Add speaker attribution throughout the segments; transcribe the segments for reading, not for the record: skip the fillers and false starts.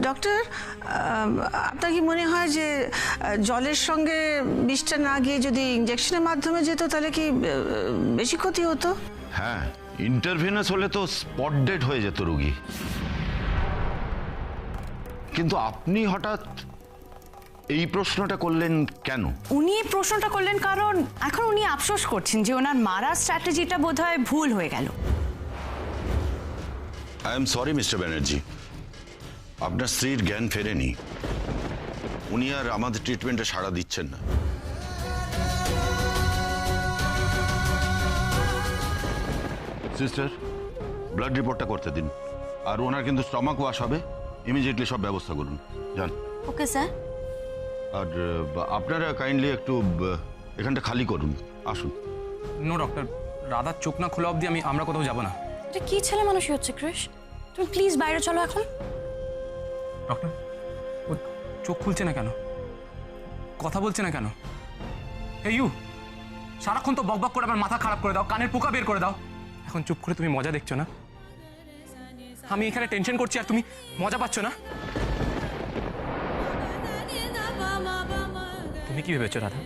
Speaker 1: Doctor, আপনার কি মনে হয় যে জলের সঙ্গে বিষটা না গিয়ে যদি ইঞ্জেকশনের মাধ্যমে যেত তাহলে কি বেশি ক্ষতি হতো?
Speaker 2: হ্যাঁ, ইন্টারভেনাস হলে তো স্পট ডেড হয়ে যেত রোগী। কিন্তু আপনি হঠাৎ এই প্রশ্নটা করলেন কেন?
Speaker 3: উনি এই প্রশ্নটা করলেন কারণ এখন উনি আফসোস করছেন যে ওনার মারার স্ট্র্যাটেজিটা বোধহয় ভুল হয়ে গেল।
Speaker 2: I am sorry mister Banerjee, আপনার স্ত্রীর জ্ঞান ফেরেনি। উনি আর আমাদের ট্রিটমেন্টে সাড়া দিচ্ছেন না। সিস্টার, ব্লাড রিপোর্টটা করতে দিন। আর ওনার কিন্তু স্টমাক ওয়াশ হবে, ইমিডিয়েটলি সব ব্যবস্থা করুন। যান।
Speaker 3: Okay sir.
Speaker 2: আর আপনারা কাইন্ডলি একটু এখানটা খালি করুন, আসুন।
Speaker 4: নো ডক্টর, রাধার চোখ না খোলা অবধি আমরা কোথাও যাব না।
Speaker 3: এটা কি ছেলে মানুষই হচ্ছে ক্রিশ, তুমি প্লিজ বাইরে চলো এখন।
Speaker 4: ডক্টর, ও চোখ খুলছে না কেন, কথা বলছে না কেন? এই ইউ, সারাক্ষণ তো বকবক করে আমার মাথা খারাপ করে দাও, কানের পোকা বের করে দাও। এখন চুপ করে তুমি মজা দেখছো না? আমি এখানে টেনশন করছি আর তুমি মজা পাচ্ছ না? তুমি কি ভেবেছো রাধা,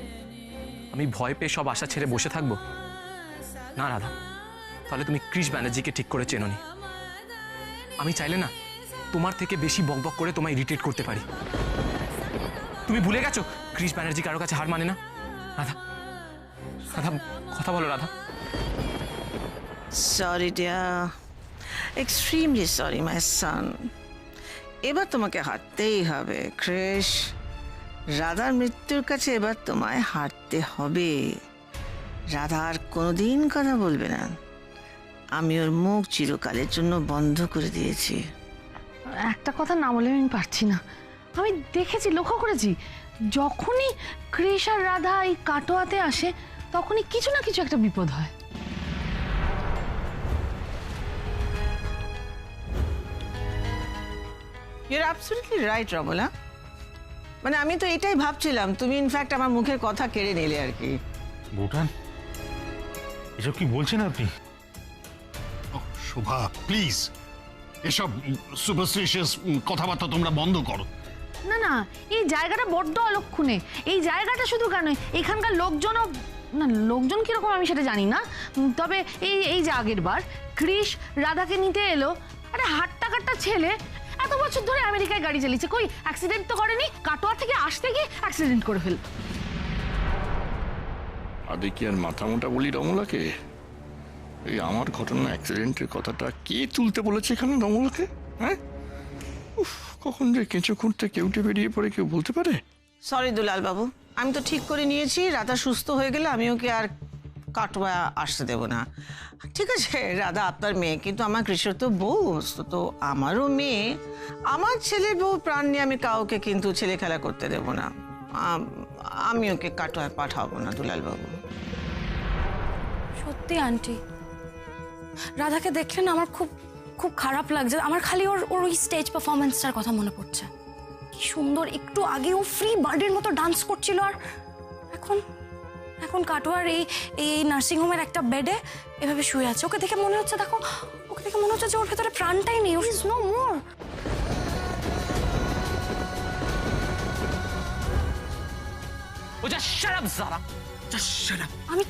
Speaker 4: আমি ভয় পেয়ে সব আশা ছেড়ে বসে থাকবো? না রাধা, তাহলে তুমি ক্রিশ ব্যানার্জিকে ঠিক করে চেনোনি। আমি চাইলে না তোমার থেকে বেশি বকবক করে তোমায় ইরিটেট করতে পারি। তুমি ভুলে গেছো ক্রিশ ব্যানার্জি কারো কাছে হার মানে না। রাধা, রাধা কথা বলো Radha.
Speaker 1: Sorry dear, extremely sorry my son. এবার তোমাকে হারতেই হবে ক্রিশ। রাধার মৃত্যুর কাছে এবার তোমায় হারতে হবে। রাধা আর কোনোদিন কথা বলবে না। আমি ওর মুখ চিরকালের জন্য বন্ধ করে দিয়েছি।
Speaker 5: একটা কথা না বলে আমি পারছি না। আমি দেখেছি, লক্ষ্য করেছি, যখনই ক্রিশ আর রাধা এই কাটোয়াতে আসে তখনই কিছু না কিছু একটা বিপদ হয়।
Speaker 1: You are absolutely right Romola. মানে আমি তো এটাই ভাবছিলাম, তুমি ইনফ্যাক্ট আমার মুখের কথা কেড়ে নিলে আর কি।
Speaker 6: ভুটান, এসব কি বলছেন আপনি? শোভা প্লিজ, এসব সুপারস্টিশিয়াস কথাবার্তা তোমরা বন্ধ করো।
Speaker 5: না না, এই জায়গাটা বড্ড অলক্ষণে। এই জায়গাটা শুধু কেন, এখানকার লোকজনও না, লোকজন কিরকম আমি সেটা জানি না, তবে এই যে আগের বার ক্রিশ রাধাকে নিতে এলো, আরে হাট্টা কাট্টা ছেলে, এত বছর ধরে আমেরিকায় গাড়ি চালিয়েছে, কই অ্যাক্সিডেন্ট তো করেনি। কাটোয়া থেকে আসতে গিয়ে অ্যাক্সিডেন্ট করে ফেল।
Speaker 7: আদে কি আর মাথা মোটা বলি রমলাকে? এই আমার ঘটনা অ্যাক্সিডেন্টের কথাটা কে তুলতে বলেছে এখানে রমলাকে? হ্যাঁ, কখন যে কেঁচো খুঁড়তে কেউটে বেরিয়ে পড়ে কেউ বলতে পারে?
Speaker 1: সরি দুলাল বাবু, আমি তো ঠিক করে নিয়েছি রাধা সুস্থ হয়ে গেলে আমি ওকে আর কাটোয়া আসতে দেব না। ঠিক আছে, রাধা আপনার মেয়ে, কিন্তু আমার কৃষ্ণ তো বউ, তো আমারও মেয়ে। আমার ছেলের বউ প্রাণ নিয়ে আমি কাউকে কিন্তু ছেলে খেলা করতে দেব না। আমি ওকে কাটোয়ায় পাঠাবো না দুলাল বাবু।
Speaker 3: সত্যি আন্টি, রাধাকে দেখলে না আমার খুব খুব খারাপ লাগছে। আমার খালি ওর ওই স্টেজ পারফরমেন্সটার কথা মনে পড়ছে। কি সুন্দর, একটু আগে ও ফ্রি বার্ডের মতো ডান্স করছিল, আর এখন এখন কাটোয়ার এই নার্সিংহোমের একটা বেডে এভাবে শুয়ে আছে। ওকে দেখে মনে হচ্ছে, দেখো ওকে দেখে মনে হচ্ছে যে ওর ভেতরে প্রাণটাই নেই। ওর ইজ নো মোর।
Speaker 4: ও যা শাট আপ জারা, যা শাট আপ।
Speaker 3: আমি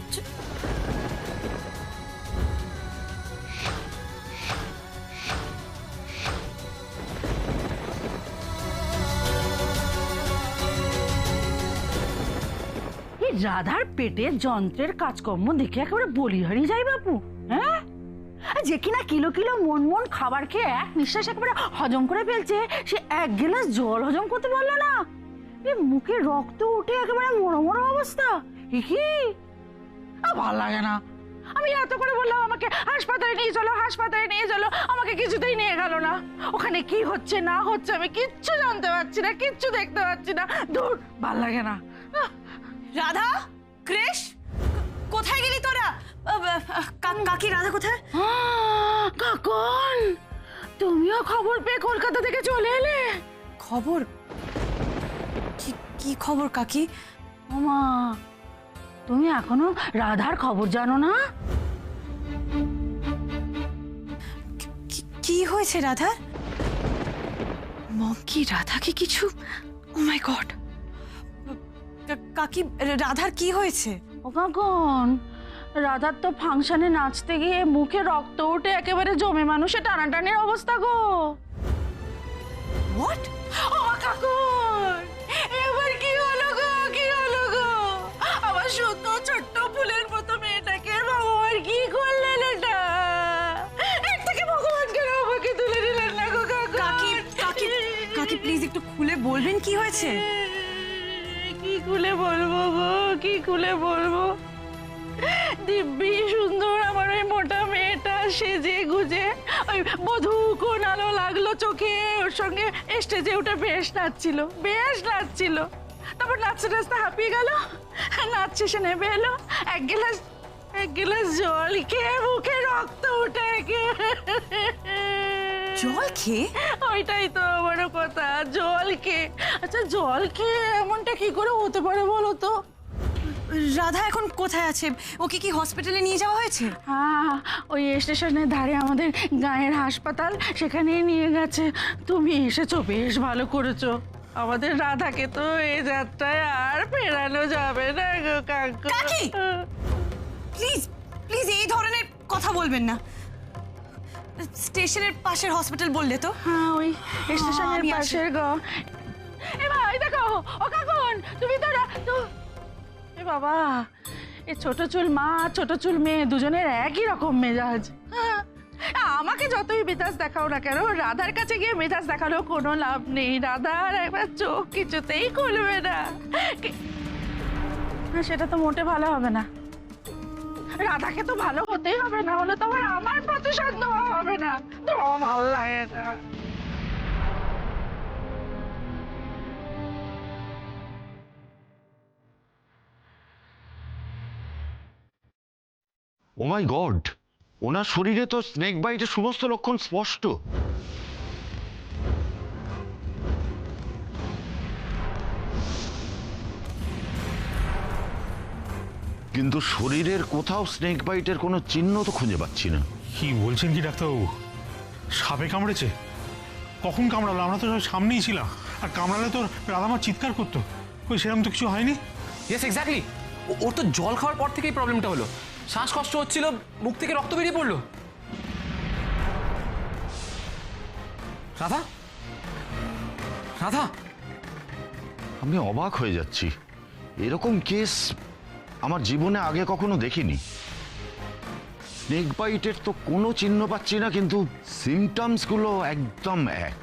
Speaker 5: রাধার পেটে যন্ত্রের কাজকর্ম দেখে একেবারে বলি হারিয়ে যায় বাপু। হ্যাঁ, যে কিনা কিলো কিলো মন মন খাবার খেয়ে এক নিঃশ্বাস একেবারে হজম করে ফেলছে, সে এক গ্লাস জল হজম করতে পারলো না। মুখে রক্ত উঠে একেবারে মরো মরো অবস্থা। কি ভাল লাগে না। আমি এত করে বললাম আমাকে হাসপাতালে নিয়ে চলো, হাসপাতালে নিয়ে চলো, আমাকে কিছুতেই নিয়ে গেল না। ওখানে কি হচ্ছে না হচ্ছে আমি কিচ্ছু জানতে পারছি না, কিচ্ছু দেখতে পাচ্ছি না। দূর, ভাল লাগে না।
Speaker 3: রাধা, ক্রিশ, কোথায় গেলি তোরা? কাকি, রাধা কোথায়?
Speaker 5: কাকন, তুমিও খবর পেয়ে কলকাতা থেকে চলে এলে?
Speaker 3: খবর? কি খবর কাকি?
Speaker 5: ওমা, তুমি এখনো রাধার খবর জানো না?
Speaker 3: কি হয়েছে রাধার? মম কি রাধাকে কিছু, ও মাই গড, কাকি রাধার কি হয়েছে?
Speaker 5: ও কাকন, রাধার তো ফাংশনে নাচতে গিয়ে মুখে রক্ত উঠে একেবারে জমে মানুষে টানাটানির অবস্থা গো।
Speaker 3: হোয়াট?
Speaker 5: ও কাকুন, এবার কি হলো গো, কি হলো গো? আমার সুন্দর ছোট্ট ফুলের মতো মেয়েটাকে ভগবান কি করলেন এটা? এর থেকে ভগবান কেন আমাকে তুলে দিলেন না গো কাকুন?
Speaker 3: কাকি কাকি কাকি প্লিজ একটু খুলে বলবেন কি হয়েছে?
Speaker 5: কি খুলে বলবো গো, কি খুলে বলবো? দিব্যি সুন্দর আমার ওই মোটা মেয়েটা সেজে গুজে ওই বধূ কোন আলো লাগলো চোখে, ওর সঙ্গে স্টেজে উঠে বেশ নাচছিল, বেশ নাচছিল। তারপর নাচতে নাচতে হাঁপিয়ে গেল, নাচ শেষে নেমে এলো, এক গ্লাস জল খেয়ে মুখে রক্ত উঠে
Speaker 3: জল খেয়ে?
Speaker 5: ওইটাই তো আমার কথা, জল খেয়ে। আচ্ছা জল খেয়ে এমনটা কি করে হতে পারে বলো তো?
Speaker 3: রাধা এখন কোথায় আছে? ওকে কি হসপিটালে নিয়ে যাওয়া হয়েছে?
Speaker 5: হ্যাঁ, ওই স্টেশনের ধারে আমাদের গাঁয়ের হাসপাতাল, সেখানেই নিয়ে গেছে। তুমি এসেছো, বেশ ভালো করেছো। আমাদের রাধাকে তো এই যাত্রায় আর ফেরানো যাবে না গো কাকু।
Speaker 3: কাকি! প্লিজ প্লিজ এই ধরনের কথা বলবেন না। স্টেশনের পাশের হসপিটাল বললে তো?
Speaker 5: হ্যাঁ, ওই স্টেশনের
Speaker 3: আমি আসি।
Speaker 5: পাশের গো। এ ভাই দেখো, ও কাকুন, তুমি তো এ বাবা, এ ছোট চুল মা, ছোট চুল মেয়ে, দুজনের একই রকম মেজাজ। হ্যাঁ, আমাকে যতই মেজাজ দেখাও না কেন, রাধার কাছে গিয়ে মেজাজ দেখালেও কোনো লাভ নেই। রাধার একবার চোখ কিছুতেই খুলবে না। না, সেটা তো মোটে ভালো হবে না। রাধাকে তো ভালো হতেই হবে, না হলে তো আমার প্রতিশোধ নেওয়া হবে না। তো ভালো লাগে না।
Speaker 2: ও মাই গড, ওনার শরীরে তো স্নেক বাইটের সমস্ত লক্ষণ স্পষ্ট। কিন্তু শরীরের কোথাও স্নেক বাইটের কোনো চিহ্ন তো খুঁজে পাচ্ছি না।
Speaker 6: কি বলছেন কি ডাক্তারবাবু? সাপে কামড়েছে? কখন কামড়ালো? আমরা তো সব সামনেই ছিলাম, আর কামড়ালে তো রাধামা চিৎকার করতো। কই, সেরকম তো কিছু হয়নি।
Speaker 4: ইয়েস এক্স্যাক্টলি, ওর তো জল খাওয়ার পর থেকেই প্রবলেমটা হলো। শ্বাসকষ্ট হচ্ছিল, মুখ থেকে রক্ত বেরিয়ে পড়লো। রাধা, রাধা,
Speaker 2: আমি অবাক হয়ে যাচ্ছি, এরকম কেস আমার জীবনে আগে কখনো দেখিনি। স্নেক বাইটের তো কোনো চিহ্ন পাচ্ছি না, কিন্তু সিমটমসগুলো একদম এক।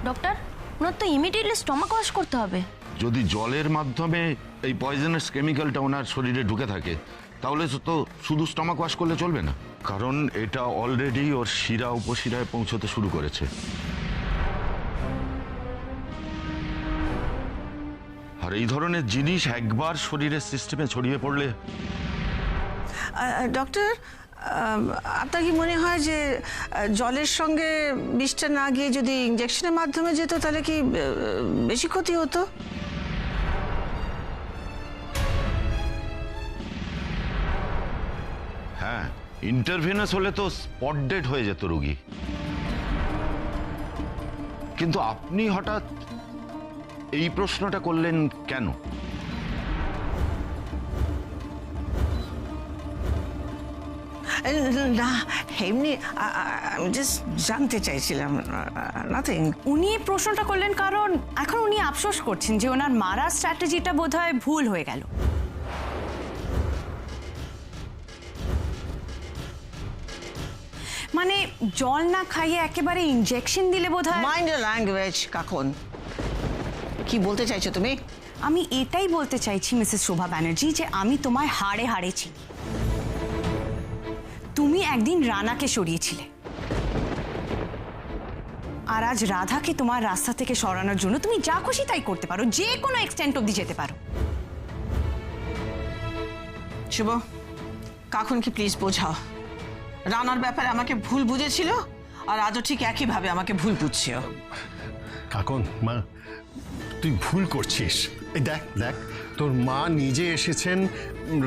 Speaker 3: ডক্টর, ওনার তো ইমিডিয়েটলি স্টমাক ওয়াশ করতে হবে।
Speaker 2: যদি জলের মাধ্যমে এই পয়জনাস কেমিক্যালটা ওনার শরীরে ঢুকে থাকে, তাহলে তো শুধু স্টমাক ওয়াশ করলে চলবে না, কারণ এটা অলরেডি ওর শিরা উপশিরায় পৌঁছতে শুরু করেছে। আর এই ধরনের জিনিস একবার শরীরের সিস্টেমে ছড়িয়ে পড়লে।
Speaker 1: ডক্টর, আপনার কি মনে হয় যে জলের সঙ্গে বিষটা না গিয়ে যদি ইঞ্জেকশনের মাধ্যমে যেত, তাহলে কি বেশি ক্ষতি হতো?
Speaker 2: হ্যাঁ, ইন্টারভেনাস হলে তো স্পট ডেড হয়ে যেত রোগী। কিন্তু আপনি হঠাৎ এই প্রশ্নটা করলেন কেন?
Speaker 1: না, এমনি আমি জাস্ট জানতে চাইছিলাম, নাথিং।
Speaker 3: উনি এই প্রশ্নটা করলেন কারণ এখন উনি আফসোস করছেন যে ওনার মারা স্ট্র্যাটেজিটা বোধহয় ভুল হয়ে গেল। মানে জল না খাইয়ে একেবারে ইনজেকশন দিলে বোধহয়।
Speaker 1: মাইন্ড ইওর ল্যাঙ্গুয়েজ কাকুন, কি বলতে চাইছো তুমি?
Speaker 3: আমি এটাই বলতে চাইছি মিসেস শোভা ব্যানার্জি যে আমি তোমায় হাড়ে হাড়ে চিনি। তুমি একদিন রানাকে সরিয়েছিলে, আর আজ রাধাকে তোমার রাস্তা থেকে সরানোর জন্য তুমি যা খুশি তাই করতে পারো, যে কোনো এক্সটেন্ট অবধি যেতে পারো।
Speaker 1: শুভ, কাকুনকে প্লিজ বোঝাও, রানার ব্যাপারে আমাকে ভুল বুঝেছিল, আর আজও ঠিক একইভাবে আমাকে ভুল বুঝছে।
Speaker 8: কাকন, মা তুই ভুল করছিস। এই দেখ দেখ, তোর মা নিজে এসেছেন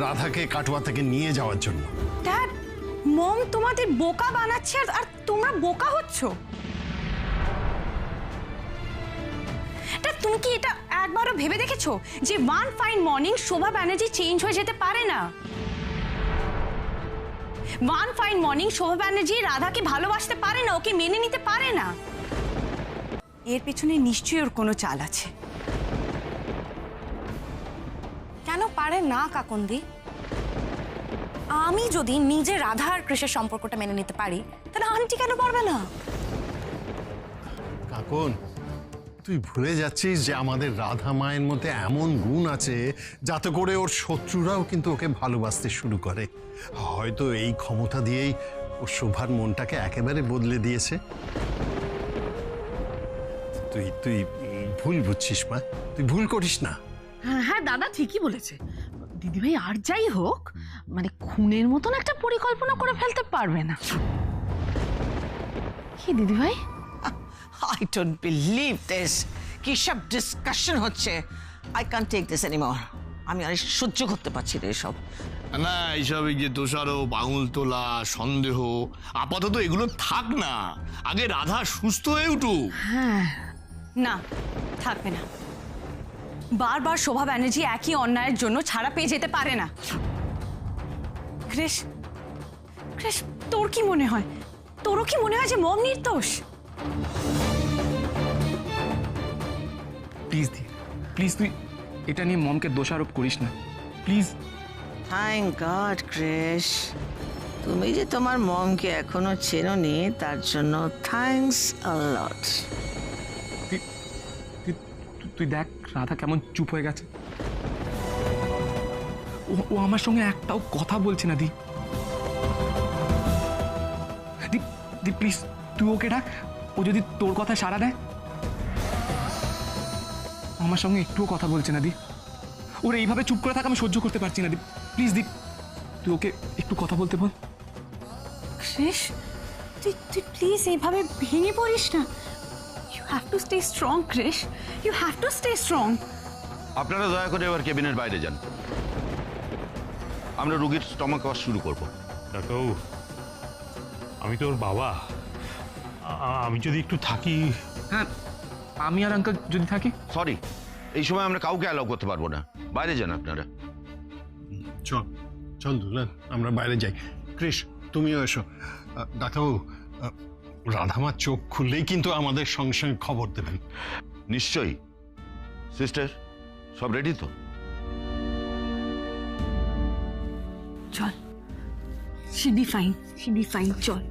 Speaker 8: রাধাকে কাটোয়া থেকে নিয়ে যাওয়ার জন্য।
Speaker 3: ড্যাড, মম তোমাদের বোকা বানাচ্ছে আর তোমরা বোকা হচ্ছ। তুমি কি এটা একবারও ভেবে দেখেছো যে ওয়ান ফাইন মর্নিং শোভা ব্যানার্জি চেঞ্জ হয়ে যেতে পারে না? ওয়ান ফাইন মর্নিং শোভা ব্যানার্জি রাধাকে ভালোবাসতে পারে না, ওকে মেনে নিতে পারে না। এর পেছনে নিশ্চয়ই ওর কোনো চাল আছে। কেন পারে না কাকন্দি? আমি যদি নিজে রাধা আর কৃষ্ণের সম্পর্কটা মেনে নিতে পারি, তাহলে আন্টি কেন পারবে না?
Speaker 8: কাকন, তুই ভুলে যাচ্ছিস যে আমাদের রাধা মায়ের মধ্যে এমন গুণ আছে যাতে করে ওর শত্রুরাও কিন্তু ওকে ভালোবাসতে শুরু করে। হয়তো এই ক্ষমতা দিয়েই ওর শোভার মনটাকে একেবারে বদলে দিয়েছে। তুই তুই ভুল বুঝছিস মা, তুই ভুল করিস না।
Speaker 5: হ্যাঁ হ্যাঁ, দাদা ঠিকই বলেছে। দিদিভাই আর যাই হোক, মানে খুনের মতন একটা পরিকল্পনা করে ফেলতে পারবে না। কি দিদিভাই?
Speaker 1: I don't believe this. কি সব ডিসকাশন হচ্ছে? I can't take this anymore. আমি আর সহ্য করতে পারছি না এসব।
Speaker 7: না, এইসব এই যে দোষারোপ, আঙুল তোলা, সন্দেহ, আপাতত এগুলো থাক না। আগে রাধা সুস্থ হয়ে উঠুক।
Speaker 3: না, থাকবে না। বারবার শোভা ব্যানার্জি একই অন্যায়ের জন্য ছাড়া পেয়ে যেতে পারে না। কৃষ, কৃষ, তোর কি মনে হয়? তোরও কি মনে হয় যে মম নির্দোষ?
Speaker 4: প্লিজ দি, প্লিজ তুই এটা নিয়ে মমকে দোষারোপ করিস না, প্লিজ।
Speaker 1: থ্যাংক গড ক্রিশ, তুমি যে তোমার মমকে এখনো চেনোনি তার জন্য থ্যাঙ্কস আ লট।
Speaker 4: তুই দেখ রাধা কেমন চুপ হয়ে গেছে। ও আমার সঙ্গে একটাও কথা বলছে না। দি দি দি প্লিজ তুই ওকে ডাক, ও যদি তোর কথা সাড়া দেয়। আমার সঙ্গে একটুও কথা বলছে না। দি ওর এইভাবে চুপ করে থাকা আমি সহ্য করতে পারছি না। দি প্লিজ, দি তুই ওকে একটু কথা বলতে বল।
Speaker 3: কৃষ, তুই প্লিজ এইভাবে ভেঙে পড়িস না। You have to stay strong Krish, you have to stay strong.
Speaker 2: আপনারা দয়া করে এবার কেবিনের বাইরে যান, আমরা রুগীর স্টমাক ওয়াশ শুরু করব।
Speaker 6: ডাক্তারবাবু, আমি তো ওর বাবা, আমি যদি একটু থাকি।
Speaker 4: হ্যাঁ, আমি আর আঙ্কেল যদি থাকি।
Speaker 2: সরি, এই সময় আমরা কাউকে অ্যালাউ করতে পারবো না, বাইরে যান আপনারা।
Speaker 8: চল চল দুলাল, আমরা বাইরে যাই। কৃষ, তুমিও এসো। ডাক্তারবাবু, রাধামার চোখ খুললেই কিন্তু আমাদের সঙ্গে সঙ্গে খবর দেবেন।
Speaker 2: নিশ্চয়ই। সিস্টার, সব রেডি তো?
Speaker 3: চল, she'll be fine, she'll be fine, চল।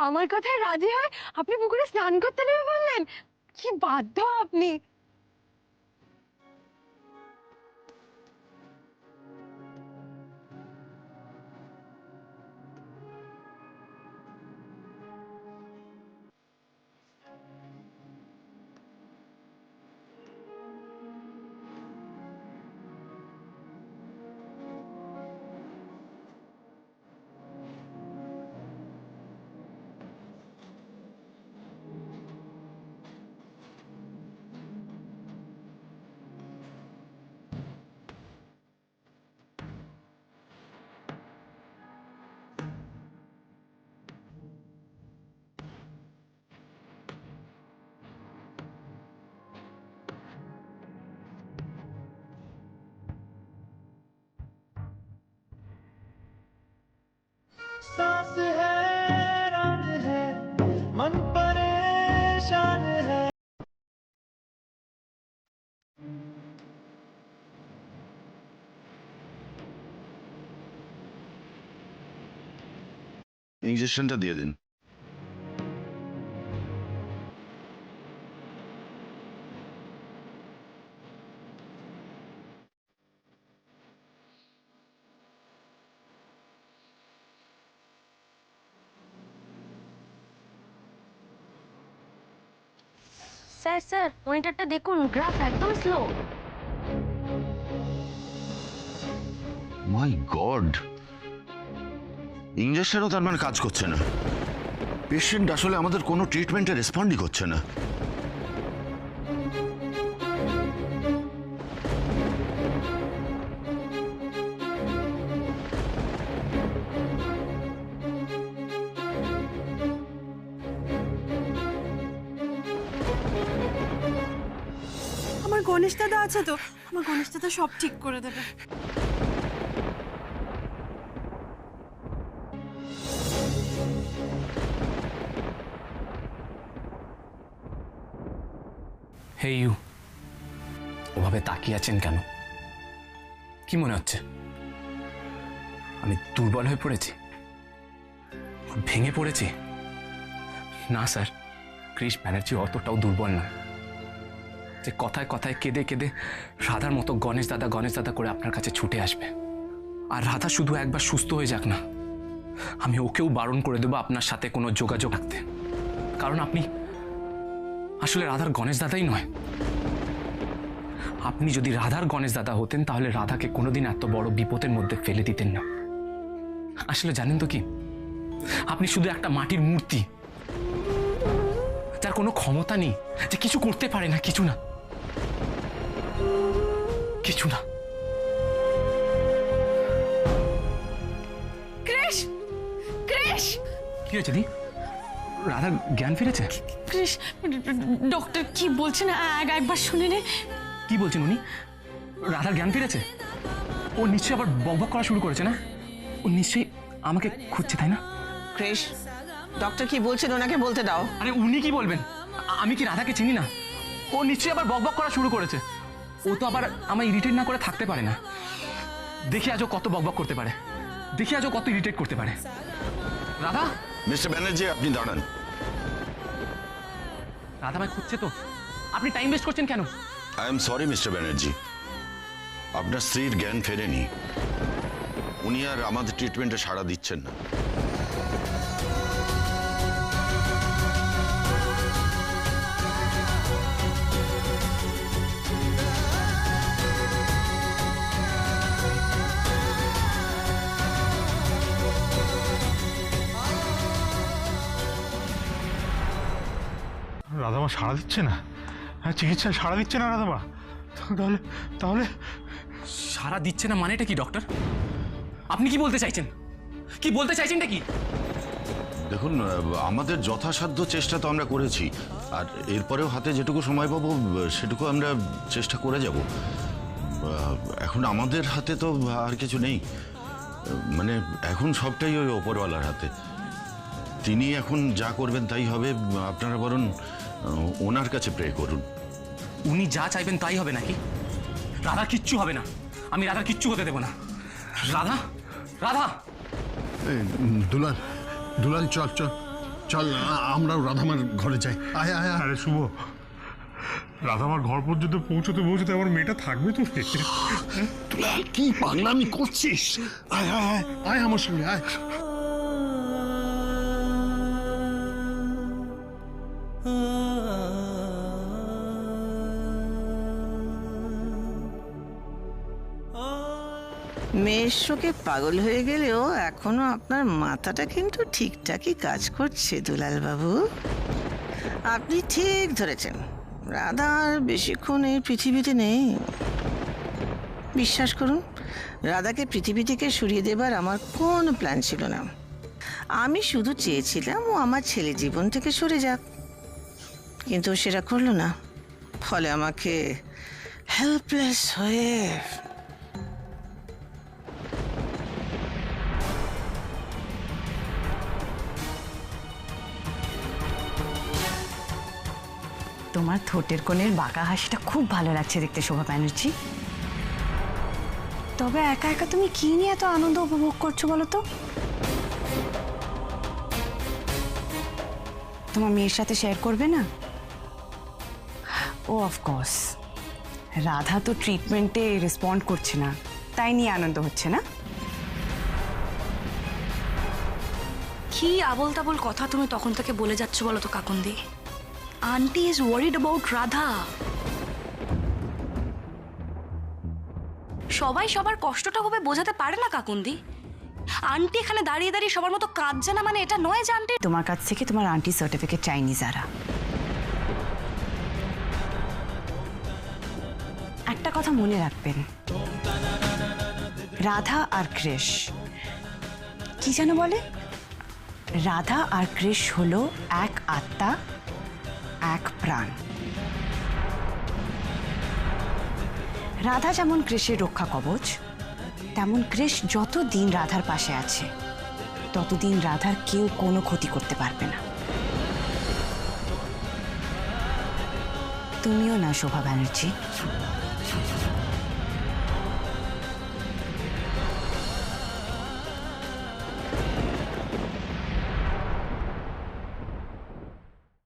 Speaker 9: আমার কথায় রাজি হয় আপনি পুকুরে স্নান করতে নেমে বললেন? কি বাধ্য আপনি!
Speaker 10: सांस है रात है मन परेशान है।
Speaker 2: ইঞ্জেকশনটা দিয়ে দিন।
Speaker 3: স্যার স্যার মনিটরটা দেখুন, গ্রাফ একদম স্লো।
Speaker 2: মাই গড, ইঞ্জেকশনও তার মানে কাজ করছে না। পেশেন্ট আসলে আমাদের কোনো ট্রিটমেন্টে রেসপন্ডই করছে না।
Speaker 11: আমার গণেশ দাদা আছে তো, আমার গণেশ দাদা সব ঠিক করে দেবে।
Speaker 4: হে ইউ, ওভাবে তাকিয়ে আছেন কেন? কি মনে হচ্ছে আমি দুর্বল হয়ে পড়েছি, ভেঙে পড়েছি? না স্যার, ক্রিশ ব্যানার্জি অতটাও দুর্বল না যে কথায় কথায় কেঁদে কেঁদে রাধার মতো গণেশ দাদা করে আপনার কাছে ছুটে আসবে। আর রাধা শুধু একবার সুস্থ হয়ে যাক না, আমি ওকেও বারণ করে দেবো আপনার সাথে কোনো যোগাযোগ রাখতে। কারণ আপনি আসলে রাধার গণেশ দাদাই নয়। আপনি যদি রাধার গণেশ দাদা হতেন তাহলে রাধাকে কোনোদিন এত বড় বিপদের মধ্যে ফেলে দিতেন না। আসলে জানেন তো কি, আপনি শুধু একটা মাটির মূর্তি, যার কোনো ক্ষমতা নেই, যে কিছু করতে পারে না, কিছু না।
Speaker 3: ক্রিশ, ক্রিশ!
Speaker 4: কি হয়েছে দি? রাধার জ্ঞান ফিরেছে?
Speaker 3: ক্রিশ, ডক্টর কি বলছেন একবার শুনে নে।
Speaker 4: কি বলছেন উনি? রাধার জ্ঞান ফিরেছে? ও নিশ্চয়ই আবার বকবক করা শুরু করেছে না? ও নিশ্চয়ই আমাকে খুঁজছে, তাই না?
Speaker 1: ক্রিশ, ডক্টর কি বলছেন ওনাকে বলতে দাও।
Speaker 4: আরে উনি কি বলবেন? আমি কি রাধাকে চিনি না? ও নিশ্চয়ই আবার বকবক করা শুরু করেছে। ও তো আবার আমায় ইরিটেট না করে থাকতে পারে না। দেখি আজও কত বকবক করতে পারে, দেখি আজও কত ইরিটেট করতে পারে। রাধা!
Speaker 2: মিস্টার ব্যানার্জি, আপনি দাঁড়ান।
Speaker 4: রাধা আমায় খুঁজছে তো, আপনি টাইম ওয়েস্ট করছেন কেন?
Speaker 2: I am sorry mister Banerjee, আপনার স্ত্রীর জ্ঞান ফেরেনি। উনি আর আমাদের ট্রিটমেন্টে সাড়া দিচ্ছেন না।
Speaker 6: রাধামা সাড়া দিচ্ছে না? হ্যাঁ, চিকিৎসায় সাড়া দিচ্ছে না রাধামা? তাহলে তাহলে
Speaker 4: সারা দিচ্ছে না মানেটা কি ডক্টর? আপনি কি বলতে চাইছেন? কি বলতে চাইছেনটা কি?
Speaker 2: দেখুন, আমাদের যথাসাধ্য চেষ্টা তো আমরা করেছি, আর এরপরেও হাতে যেটুকু সময় পাবো সেটুকু আমরা চেষ্টা করে যাব। এখন আমাদের হাতে তো আর কিছু নেই, মানে এখন সবটাই ওই ওপরওয়ালার হাতে। তিনি এখন যা করবেন তাই হবে। আপনারা বরং ওনার কাছে প্রে করুন।
Speaker 4: উনি যা চাইবেন তাই হবে নাকি? রাধা কিচ্ছু হবে না, আমি রাধার কিচ্ছু হতে দেব না। রাধা, রাধা!
Speaker 8: দুলাল, দুলাল, চল চল চল, আমরাও রাধামার ঘরে যাই। আয় আয় আয়।
Speaker 6: আরে শুভ, রাধামার ঘর পর্যন্ত পৌঁছতে পৌঁছতে আমার মেয়েটা থাকবে তো?
Speaker 8: দুলাল, কি পাগলামি করছিস? আয় আয় আয় আয় আমার সঙ্গে আয়।
Speaker 1: মেয়ের শোকে পাগল হয়ে গেলেও এখনো আপনার মাথাটা কিন্তু ঠিকঠাকই কাজ করছে দুলাল বাবু। আপনি ঠিক ধরেছেন, রাধা আর বেশিক্ষণ এই পৃথিবীতে নেই। বিশ্বাস করুন, রাধাকে পৃথিবী থেকে সরিয়ে দেবার আমার কোনো প্ল্যান ছিল না। আমি শুধু চেয়েছিলাম ও আমার ছেলে জীবন থেকে সরে যাক, কিন্তু সেটা করলো না। ফলে আমাকে হেল্পলেস হয়ে
Speaker 11: তোমার ঠোঁটের কোণের বাঁকা হাসিটা খুব ভালো লাগছে দেখতে শোভা ব্যানার্জি। তবে একা একা তুমি কি নিয়ে এত আনন্দ উপভোগ করছো বলো তো? তোমার মেয়ের সাথে শেয়ার করবে না? ও অফকোর্স, রাধা তো ট্রিটমেন্টে রেসপন্ড করছে না, তাই নিয়ে আনন্দ হচ্ছে না?
Speaker 3: কি আবোল তাবোল কথা তুমি তখন থেকে বলে যাচ্ছ বলো তো কাকুন্দি? Aunty is worried about Radha. সবাই সবার কষ্টটা হবে বোঝাতে পারে না কাকুন্দি। আন্টি এখানে দাঁড়িয়ে দাঁড়িয়ে সবার মতো কাঁদছে না, মানে এটা নয় যে আন্টি।
Speaker 11: তোমার কাছ থেকে তোমার আন্টি সার্টিফিকেট চাইনি যারা। একটা কথা মনে রাখবেন, রাধা আর কৃষ কি যেন বলে, রাধা আর কৃষ হলো এক আত্মা, এক প্রাণ। রাধা যেমন কৃষের রক্ষা কবচ, তেমন কৃষ যতদিন রাধার পাশে আছে ততদিন রাধার কেউ কোনো ক্ষতি করতে পারবে না। তুমিও না শোভা ব্যানার্জি।